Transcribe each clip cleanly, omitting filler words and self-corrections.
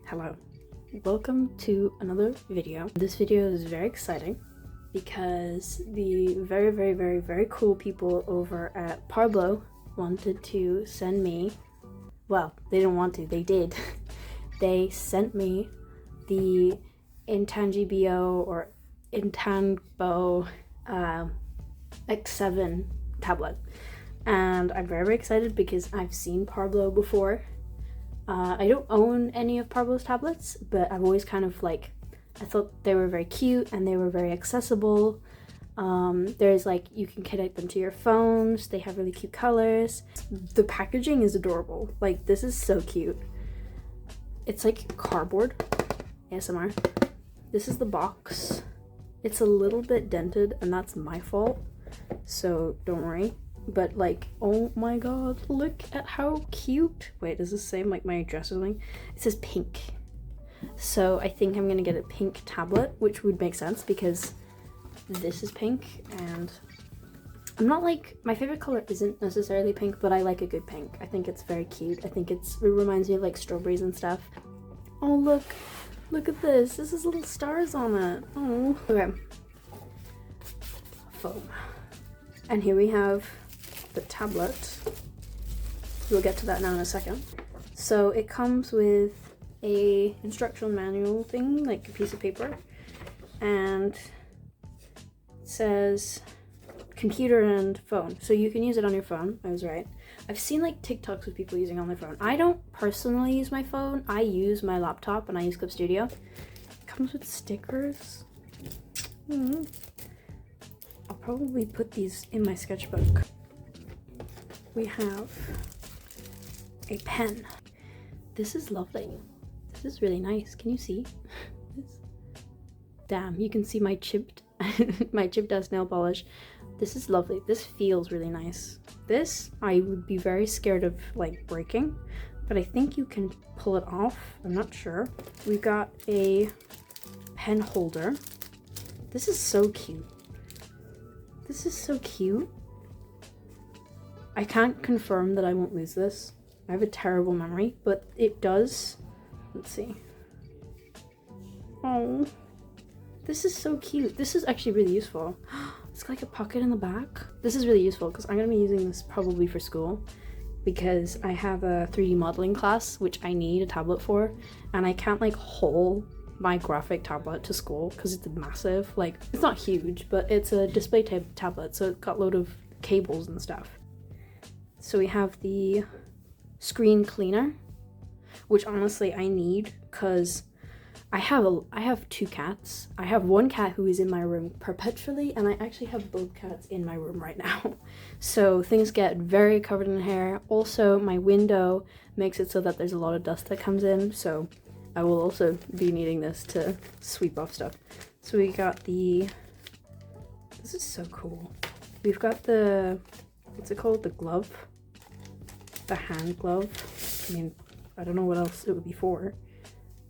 Hello, welcome to another video. This video is very exciting because the very cool people over at Parblo wanted to send me, well, they didn't want to, they did. They sent me the INTANGBO or INTANGBO7 tablet, and I'm very excited because I've seen Parblo before. I don't own any of Parblo's tablets, but I've always kind of I thought they were very cute and they were very accessible. There's you can connect them to your phones, they have really cute colors. The packaging is adorable. This is so cute. It's like cardboard. ASMR. This is the box. It's a little bit dented and that's my fault, so don't worry. But oh my god, look at how cute. Wait, does this say my address or something? It says pink. So I think I'm gonna get a pink tablet, which would make sense because this is pink and I'm not my favorite color isn't necessarily pink, but I like a good pink. I think it's very cute. I think it reminds me of strawberries and stuff. Oh look at this. This is little stars on it. Oh, okay. Foam. And here we have the tablet. We'll get to that now in a second. So it comes with a instructional manual thing, like a piece of paper, and it says computer and phone. So you can use it on your phone. I was right. I've seen TikToks with people using on their phone. I don't personally use my phone. I use my laptop and I use Clip Studio. It comes with stickers. I'll probably put these in my sketchbook. We have a pen. This is lovely. This is really nice. Can you see this? Damn, you can see my chipped ass nail polish. This is lovely. This feels really nice. This I would be very scared of breaking, but I think you can pull it off. I'm not sure. We've got a pen holder. This is so cute. This is so cute. I can't confirm that I won't lose this. I have a terrible memory, but it does. Let's see. Oh, this is so cute. This is actually really useful. It's got a pocket in the back. This is really useful because I'm gonna be using this probably for school because I have a 3D modeling class, which I need a tablet for, and I can't haul my graphic tablet to school because it's massive. It's not huge, but it's a display tablet, so it's got a load of cables and stuff. So we have the screen cleaner, which honestly I need because I have two cats. I have one cat who is in my room perpetually, and I actually have both cats in my room right now. So things get very covered in hair. Also, my window makes it so that there's a lot of dust that comes in, so I will also be needing this to sweep off stuff. So we got this is so cool. We've got what's it called? The glove? The hand glove. I mean, I don't know what else it would be for.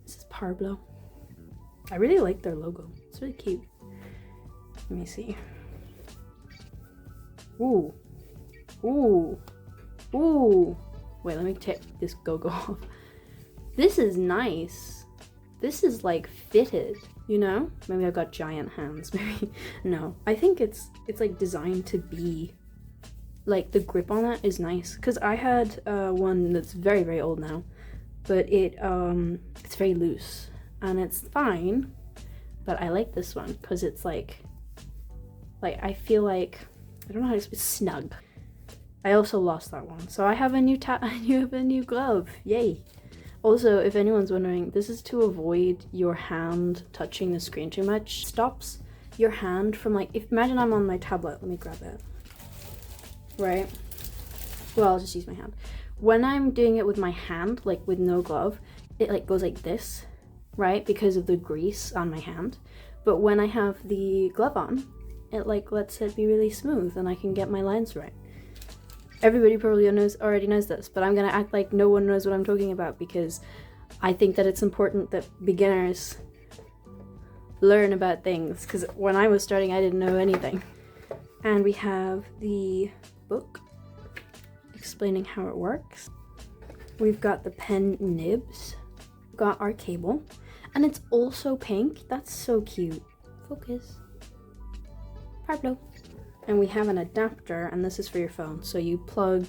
This is Parblo. I really like their logo. It's really cute. Let me see. Ooh. Ooh. Ooh. Wait, let me take this go-go off. This is nice. This is fitted, you know? Maybe I've got giant hands, maybe. No, I think it's designed to be the grip on it is nice, because I had one that's very old now, but it's very loose and it's fine, but I like this one because it's I feel I don't know how to explain, it's snug. I also lost that one, so I have a new you have a new glove, yay. Also, if anyone's wondering, this is to avoid your hand touching the screen too much. Stops your hand from imagine I'm on my tablet, let me grab it. Right? Well, I'll just use my hand. When I'm doing it with my hand, with no glove, it goes like this, right? Because of the grease on my hand. But when I have the glove on, it lets it be really smooth and I can get my lines right. Everybody probably already knows this, but I'm gonna act like no one knows what I'm talking about because I think that it's important that beginners learn about things, because when I was starting I didn't know anything. And we have the book explaining how it works. We've got the pen nibs, got our cable, and it's also pink. That's so cute. Focus. Parblo. And we have an adapter, and this is for your phone. So you plug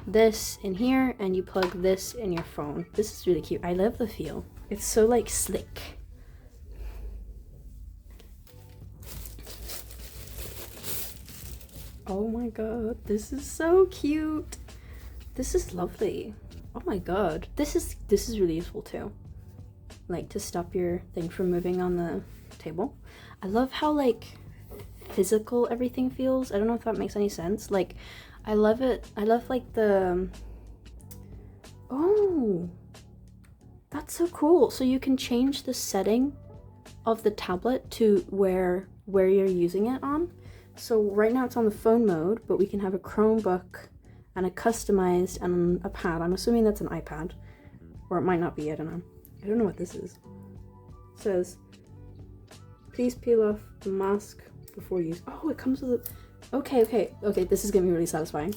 this in here, and you plug this in your phone. This is really cute. I love the feel. It's so like slick. Oh my god, this is so cute. This is lovely. Oh my god, this is really useful too. Like to stop your thing from moving on the table. I love how like physical everything feels. I don't know if that makes any sense. Like I love it. I love like the, oh, that's so cool. So you can change the setting of the tablet to where you're using it on. So right now it's on the phone mode, but we can have a Chromebook and a customized and a pad. I'm assuming that's an iPad, or it might not be, I don't know. I don't know what this is. It says, please peel off the mask before use. Oh, it comes with a, okay, this is gonna be really satisfying.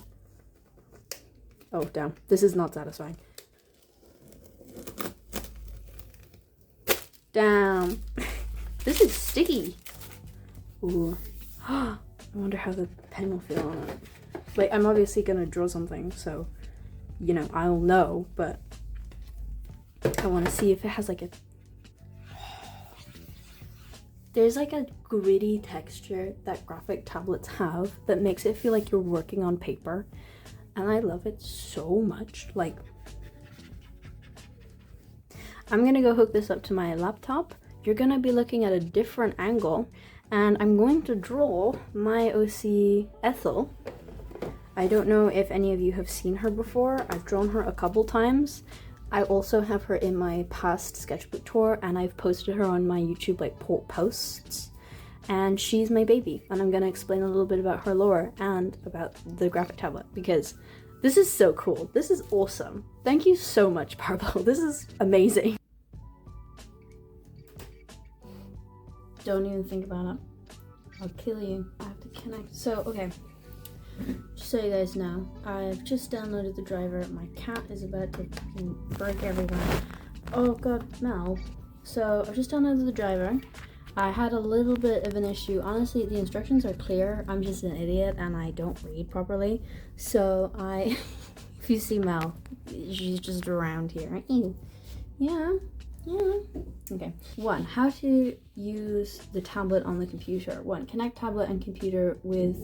Oh, damn, this is not satisfying. Damn, this is sticky. Ooh, I wonder how the pen will feel on it. Like, I'm obviously gonna draw something, so, you know, I'll know, but I want to see if it has like a, there's like a gritty texture that graphic tablets have that makes it feel like you're working on paper, and I love it so much. Like, I'm gonna go hook this up to my laptop. You're gonna be looking at a different angle, and I'm going to draw my OC Ethel. I don't know if any of you have seen her before. I've drawn her a couple times. I also have her in my past sketchbook tour, and I've posted her on my YouTube like posts, and she's my baby, and I'm gonna explain a little bit about her lore and about the graphic tablet because this is so cool. This is awesome. Thank you so much, Parblo. This is amazing. Don't even think about it. I'll kill you. I have to connect. So, okay. Just so you guys know, I've just downloaded the driver. My cat is about to break everywhere. Oh god, no. So I've just downloaded the driver. I had a little bit of an issue. Honestly, the instructions are clear. I'm just an idiot and I don't read properly. So if you see Mel, she's just around here. Yeah. Okay. 1, how to use the tablet on the computer. 1, connect tablet and computer with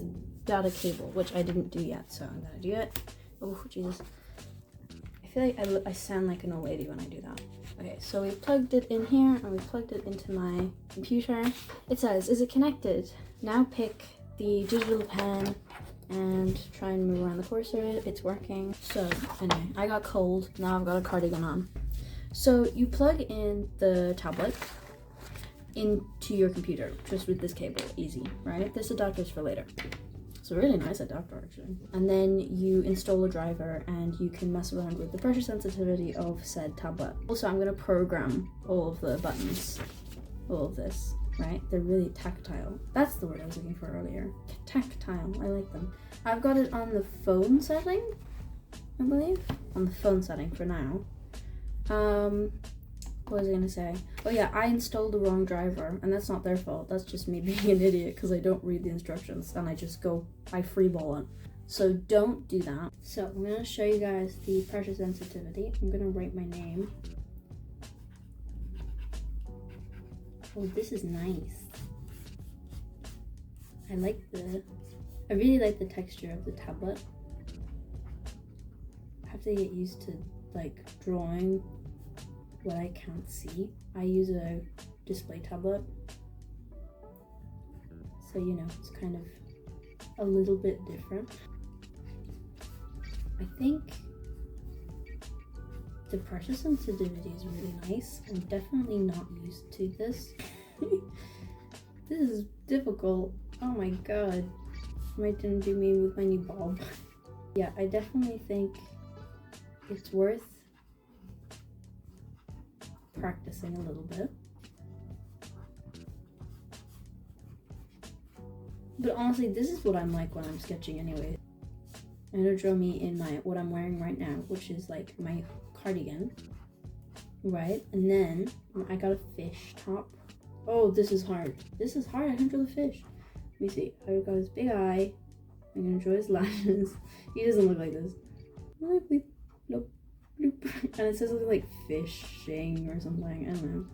data cable, which I didn't do yet, so I'm gonna do it. Oh, Jesus. I feel like I sound like an old lady when I do that. Okay, so we plugged it in here, and we plugged it into my computer. It says, is it connected? Now pick the digital pen and try and move around the cursor. It's working. So, anyway, I got cold. Now I've got a cardigan on. So, you plug in the tablet into your computer, just with this cable. Easy, right? This adapter's for later. It's a really nice adapter, actually. And then you install a driver and you can mess around with the pressure sensitivity of said tablet. Also, I'm gonna program all of the buttons, all of this, right? They're really tactile. That's the word I was looking for earlier. Tactile, I like them. I've got it on the phone setting, I believe. On the phone setting for now. What was I gonna say? Oh yeah, I installed the wrong driver, and that's not their fault. That's just me being an idiot because I don't read the instructions and I just go, I freeball it. So don't do that. So I'm gonna show you guys the pressure sensitivity. I'm gonna write my name. Oh, this is nice. I really like the texture of the tablet. I have to get used to like drawing what I can't see. I use a display tablet, so you know, it's kind of a little bit different. I think the pressure sensitivity is really nice. I'm definitely not used to this. This is difficult. Oh my god. Might didn't do me with my new bulb. Yeah, I definitely think it's worth practicing a little bit. But honestly, this is what I'm like when I'm sketching anyway. I'm gonna draw me in what I'm wearing right now, which is like my cardigan, right? And then I got a fish top. Oh, this is hard. This is hard. I can draw the fish. Let me see. I got his big eye. I'm gonna draw his lashes. He doesn't look like this. Bloop, bloop, bloop. And it says something like fishing or something. I don't know.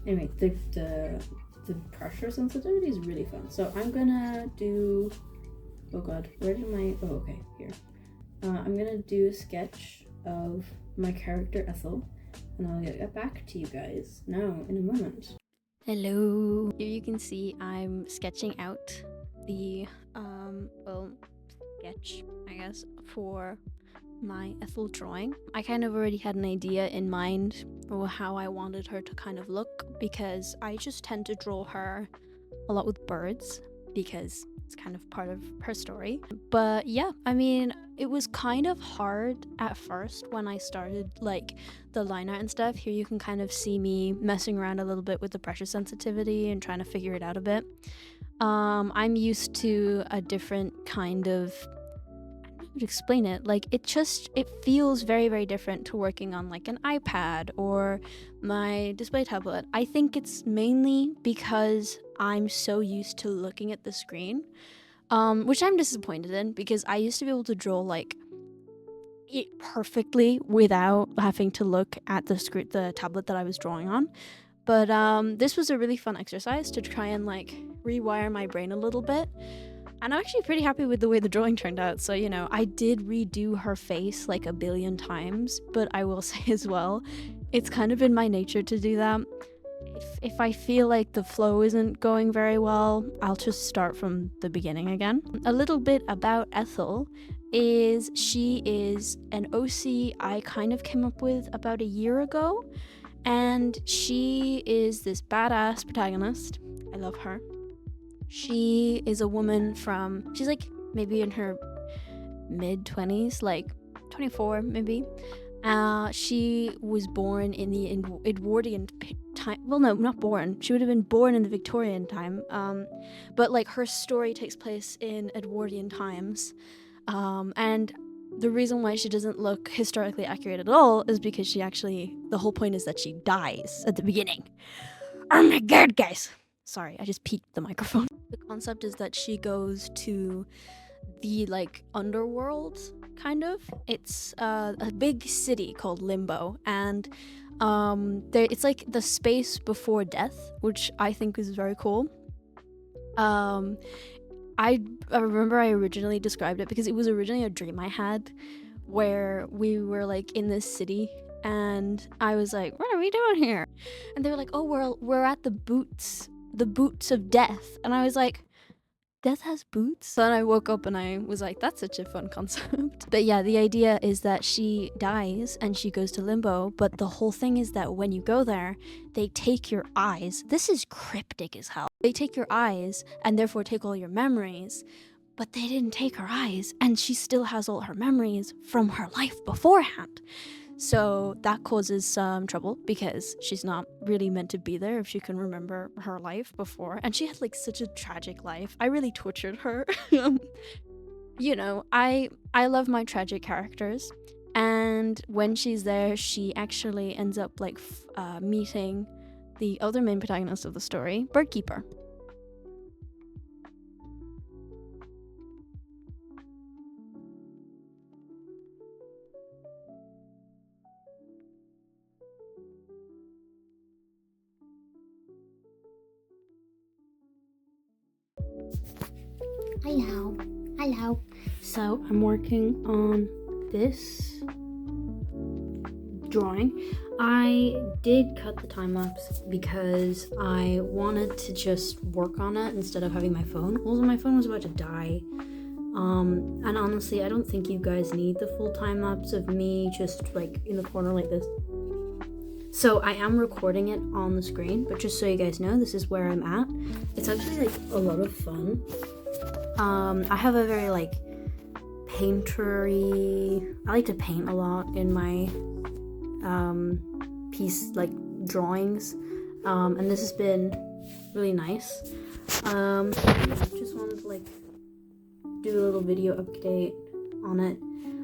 Anyway, the pressure sensitivity is really fun. So I'm gonna do. Oh god, where did my? Oh, okay, here. I'm gonna do a sketch of my character Ethel, and I'll get back to you guys now in a moment. Hello. Here you can see I'm sketching out the sketch, I guess, for my Ethel drawing. I kind of already had an idea in mind of how I wanted her to kind of look, because I just tend to draw her a lot with birds because it's kind of part of her story. But yeah, I mean, it was kind of hard at first when I started like the line art and stuff. Here you can kind of see me messing around a little bit with the pressure sensitivity and trying to figure it out a bit. I'm used to a different kind of, I don't know how to explain it, like it feels very, very different to working on like an iPad or my display tablet. I think it's mainly because I'm so used to looking at the screen, which I'm disappointed in, because I used to be able to draw like it perfectly without having to look at the tablet that I was drawing on. But this was a really fun exercise to try and like rewire my brain a little bit. And I'm actually pretty happy with the way the drawing turned out. So, you know, I did redo her face like a billion times, but I will say as well, it's kind of in my nature to do that. If I feel like the flow isn't going very well, I'll just start from the beginning again. A little bit about Ethel is she is an OC I kind of came up with about a year ago. And she is this badass protagonist. I love her. She is a woman she's like maybe in her mid-20s, like 24 maybe. She was born in the Edwardian time. Well, no, not born. She would have been born in the Victorian time. But like her story takes place in Edwardian times. And the reason why she doesn't look historically accurate at all is because the whole point is that she dies at the beginning. Oh my god, guys! Sorry, I just peeked the microphone. The concept is that she goes to the like underworld, kind of. It's a big city called Limbo, and it's like the space before death, which I think is very cool. I remember I originally described it because it was originally a dream I had where we were like in this city, and I was like, what are we doing here? And they were like, oh, we're at the boots of death. And I was like, death has boots? So then I woke up and I was like, that's such a fun concept. But yeah, the idea is that she dies and she goes to Limbo, but the whole thing is that when you go there, they take your eyes. This is cryptic as hell. They take your eyes and therefore take all your memories, but they didn't take her eyes, and she still has all her memories from her life beforehand. So that causes some trouble because she's not really meant to be there if she can remember her life before. And she had like such a tragic life. I really tortured her. You know, I love my tragic characters. And when she's there, she actually ends up like meeting the other main protagonist of the story, Birdkeeper. Hello. So I'm working on this drawing. I did cut the time lapse because I wanted to just work on it instead of having my phone. Also, my phone was about to die. And honestly, I don't think you guys need the full time lapse of me just like in the corner like this. So I am recording it on the screen, but just so you guys know, this is where I'm at. It's actually like a lot of fun. I have a very like paintery, I like to paint a lot in my piece like drawings, and this has been really nice. Just wanted to like do a little video update on it.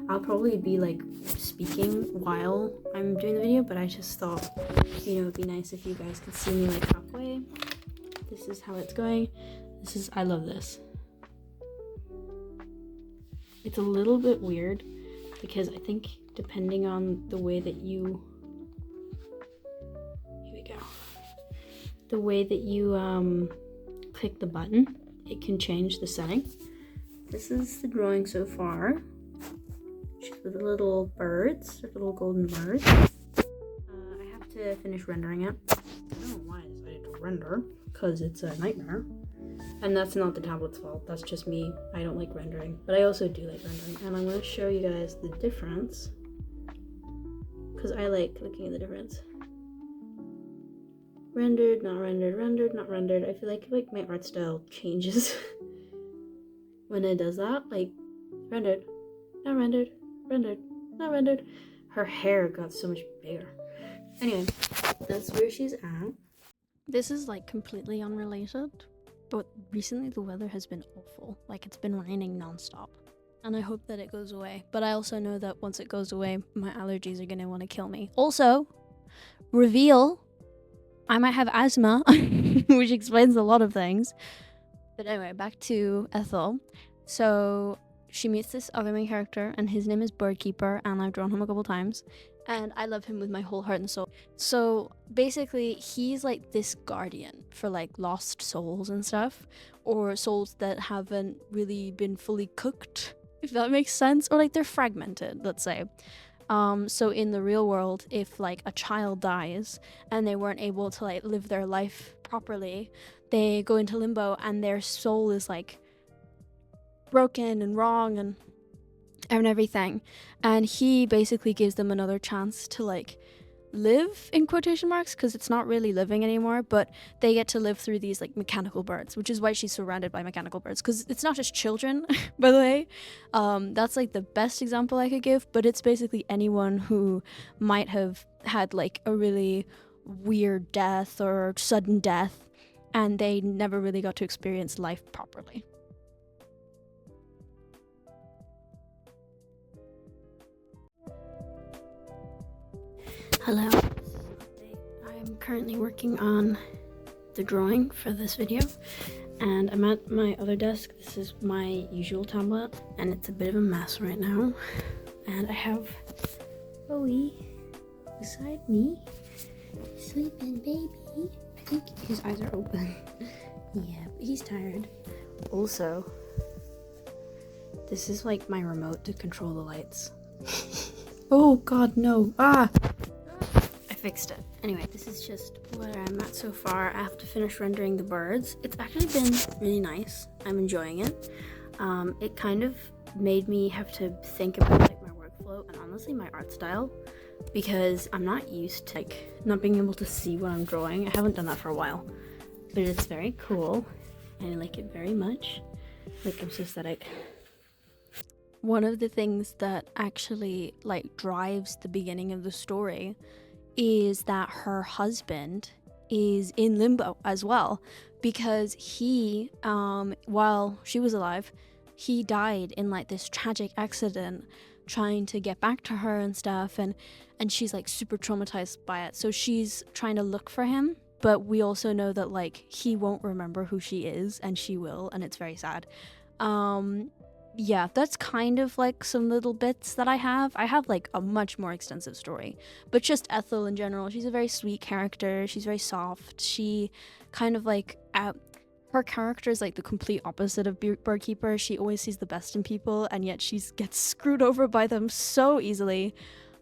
I'll probably be like speaking while I'm doing the video, but I just thought, you know, it'd be nice if you guys could see me like halfway. This is how it's going. I love this. It's a little bit weird because I think depending on the way that you, here we go, the way that you click the button, it can change the setting. This is the drawing so far. With the little birds, the little golden birds. I have to finish rendering it. I don't know why I decided to render, because it's a nightmare. And that's not the tablet's fault, that's just me. I don't like rendering, but I also do like rendering. And I'm going to show you guys the difference, because I like looking at the difference. Rendered, not rendered, rendered, not rendered. I feel like my art style changes when it does that. Like, rendered, not rendered, rendered, not rendered. Her hair got so much bigger. Anyway, that's where she's at. This is like completely unrelated, but recently the weather has been awful. Like, it's been raining non-stop. And I hope that it goes away. But I also know that once it goes away, my allergies are gonna want to kill me. Also, reveal, I might have asthma, which explains a lot of things. But anyway, back to Ethel. So she meets this other main character, and his name is Birdkeeper, and I've drawn him a couple times, and I love him with my whole heart and soul. So basically, he's like this guardian for like lost souls and stuff, or souls that haven't really been fully cooked, if that makes sense, or like they're fragmented, let's say. So in the real world, if like a child dies and they weren't able to like live their life properly, they go into limbo and their soul is like broken and wrong and everything, and he basically gives them another chance to like live, in quotation marks, because it's not really living anymore, but they get to live through these like mechanical birds, which is why she's surrounded by mechanical birds, because it's not just children by the way. That's like the best example I could give, but it's basically anyone who might have had like a really weird death or sudden death and they never really got to experience life properly. Hello. I'm currently working on the drawing for this video, and I'm at my other desk. This is my usual tablet, and it's a bit of a mess right now. And I have Bowie beside me, sleeping baby. I think his eyes are open. Yeah, but he's tired. Also, this is like my remote to control the lights. Oh god, no. Ah! Fixed it. Anyway, this is just where I'm at so far. I have to finish rendering the birds. It's actually been really nice. I'm enjoying it. It kind of made me have to think about like my workflow and honestly my art style, because I'm not used to like not being able to see what I'm drawing. I haven't done that for a while, but it's very cool and I like it very much. Like, I'm so aesthetic. One of the things that actually like drives the beginning of the story is that her husband is in limbo as well, because he, while she was alive, he died in like this tragic accident trying to get back to her and stuff, and she's like super traumatized by it, so she's trying to look for him, but we also know that like he won't remember who she is and she will, and it's very sad. Yeah, that's kind of like some little bits that I have. I have like a much more extensive story, but just Ethel in general. She's a very sweet character. She's very soft. She kind of like, her character is like the complete opposite of Birdkeeper. She always sees the best in people, and yet she gets screwed over by them so easily.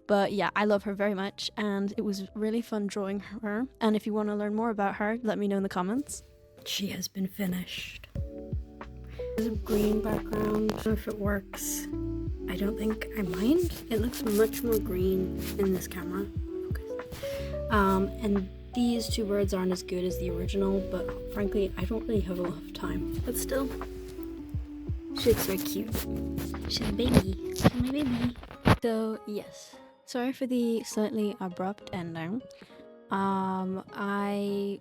But yeah, I love her very much, and it was really fun drawing her. And if you want to learn more about her, let me know in the comments. She has been finished. There's a green background. I don't know if it works. I don't think I mind. It looks much more green in this camera. And these two birds aren't as good as the original, but frankly, I don't really have a lot of time. But still, she looks very cute. She's a baby. She's my baby. So yes, sorry for the slightly abrupt ending. I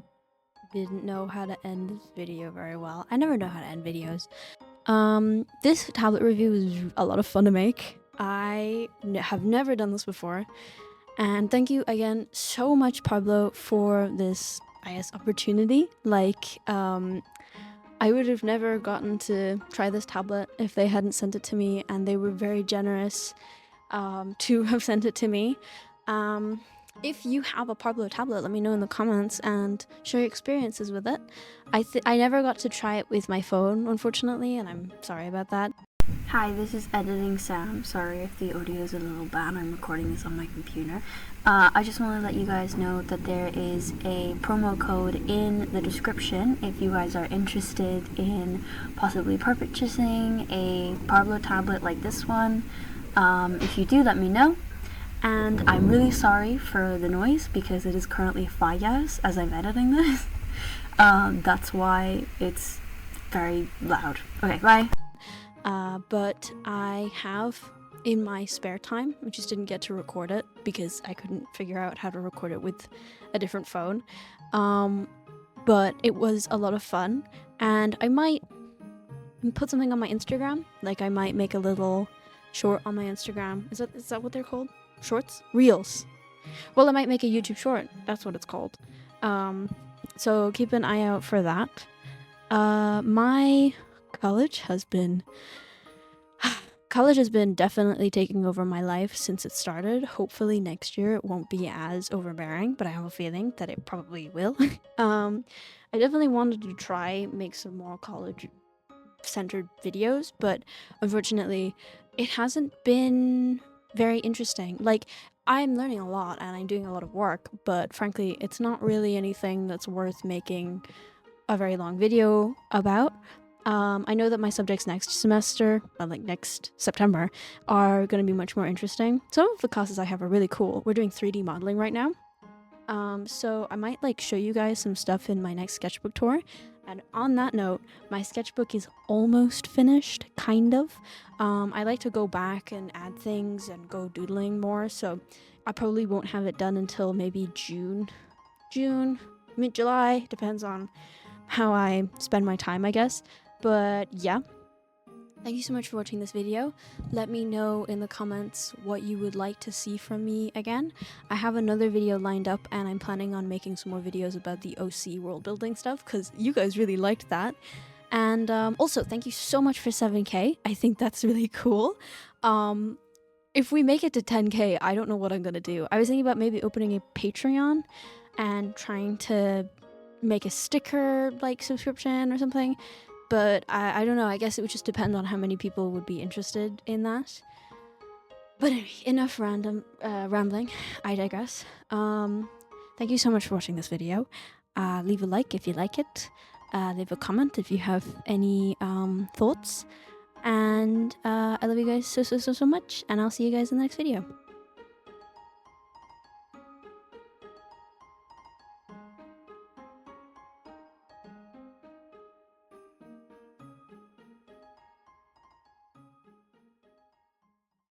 didn't know how to end this video very well. I never know how to end videos. This tablet review was a lot of fun to make. I have never done this before. And thank you again so much, Parblo, for this, I guess, opportunity. Like, I would have never gotten to try this tablet if they hadn't sent it to me, and they were very generous to have sent it to me. If you have a Parblo tablet, let me know in the comments and share your experiences with it. I never got to try it with my phone, unfortunately, and I'm sorry about that. Hi, this is Editing Sam. Sorry if the audio is a little bad. I'm recording this on my computer. I just want to let you guys know that there is a promo code in the description if you guys are interested in possibly purchasing a Parblo tablet like this one. If you do, let me know. And I'm really sorry for the noise because it is currently fallas as I'm editing this. That's why it's very loud. Okay, bye. But I have, in my spare time, I just didn't get to record it because I couldn't figure out how to record it with a different phone. But it was a lot of fun, and I might put something on my Instagram. Like, I might make a little short on my Instagram. Is that what they're called? Shorts? Reels. Well, I might make a YouTube short. That's what it's called. So keep an eye out for that. My college has been definitely taking over my life since it started. Hopefully next year it won't be as overbearing, but I have a feeling that it probably will. I definitely wanted to try make some more college centered videos, but unfortunately it hasn't been very interesting. Like, I'm learning a lot and I'm doing a lot of work, but frankly it's not really anything that's worth making a very long video about. I know that my subjects next semester, like next September, are going to be much more interesting. Some of the classes I have are really cool. We're doing 3D modeling right now. So I might like show you guys some stuff in my next sketchbook tour. And on that note, my sketchbook is almost finished, kind of. I like to go back and add things and go doodling more, so I probably won't have it done until maybe June, mid-July, depends on how I spend my time, I guess. But yeah, thank you so much for watching this video. Let me know in the comments what you would like to see from me again. I have another video lined up and I'm planning on making some more videos about the OC world building stuff because you guys really liked that. And also, thank you so much for 7K. I think that's really cool. If we make it to 10K, I don't know what I'm gonna do. I was thinking about maybe opening a Patreon and trying to make a sticker like subscription or something. But I don't know, I guess it would just depend on how many people would be interested in that. But anyway, enough rambling, I digress. Thank you so much for watching this video. Leave a like if you like it. Leave a comment if you have any thoughts. And I love you guys so much, and I'll see you guys in the next video.